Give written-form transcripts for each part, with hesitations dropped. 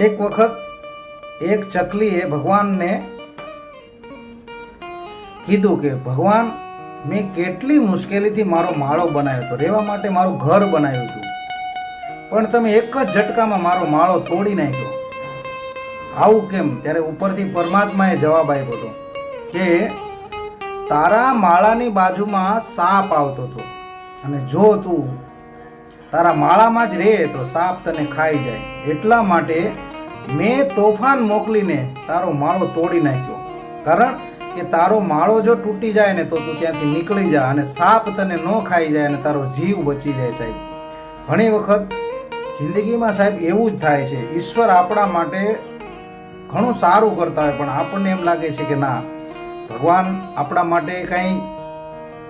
એક વખત એક ચકલીએ ભગવાનને કીધું કે ભગવાન, મેં કેટલી મુશ્કેલીથી મારો માળો બનાવ્યો હતો, રહેવા માટે મારું ઘર બનાવ્યું હતું, પણ તમે એક જ ઝટકામાં મારો માળો તોડી નાખ્યો. આવું કેમ? ત્યારે ઉપરથી પરમાત્માએ જવાબ આપ્યો હતો કે તારા માળાની બાજુમાં સાપ આવતો હતો અને જો તું તારા માળામાં જ રહે તો સાપ તને ખાઈ જાય, એટલા માટે મેં તોફાન મોકલીને તારો માળો તોડી નાખ્યો. કારણ કે તારો માળો જો તૂટી જાય ને તો તું ત્યાંથી નીકળી જા અને સાપ તને ન ખાઈ જાય અને તારો જીવ બચી જાય. સાહેબ, ઘણી વખત જિંદગીમાં સાહેબ એવું જ થાય છે. ઈશ્વર આપણા માટે ઘણું સારું કરતા હોય પણ આપણને એમ લાગે છે કે ના, ભગવાન આપણા માટે કંઈ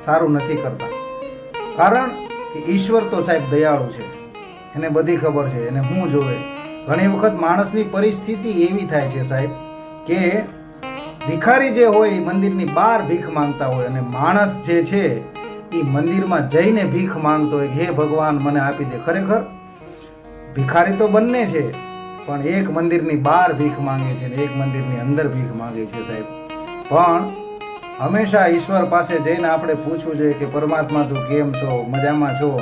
સારું નથી કરતા. કારણ કે ઈશ્વર તો સાહેબ દયાળુ છે, એને બધી ખબર છે, એને શું જોવે. ઘણી વખત માણસની પરિસ્થિતિ એવી થાય છે સાહેબ કે ભિખારી જે હોય એ મંદિરની બહાર ભીખ માંગતા હોય અને માણસ જે છે એ મંદિરમાં જઈને ભીખ માંગતો હોય કે હે ભગવાન મને આપી દે. ખરેખર ભિખારી તો બંને છે, પણ એક મંદિરની બહાર ભીખ માંગે છે ને એક મંદિરની અંદર ભીખ માંગે છે સાહેબ. પણ હંમેશા ઈશ્વર પાસે જઈને આપણે પૂછવું જોઈએ કે પરમાત્મા તું કેમ છો, મજામાં છો?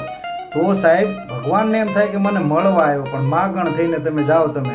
તો સાહેબ ભગવાનને એમ થાય કે મને મળવા આવ્યો, પણ માગણ થઈને તમે જાઓ તમે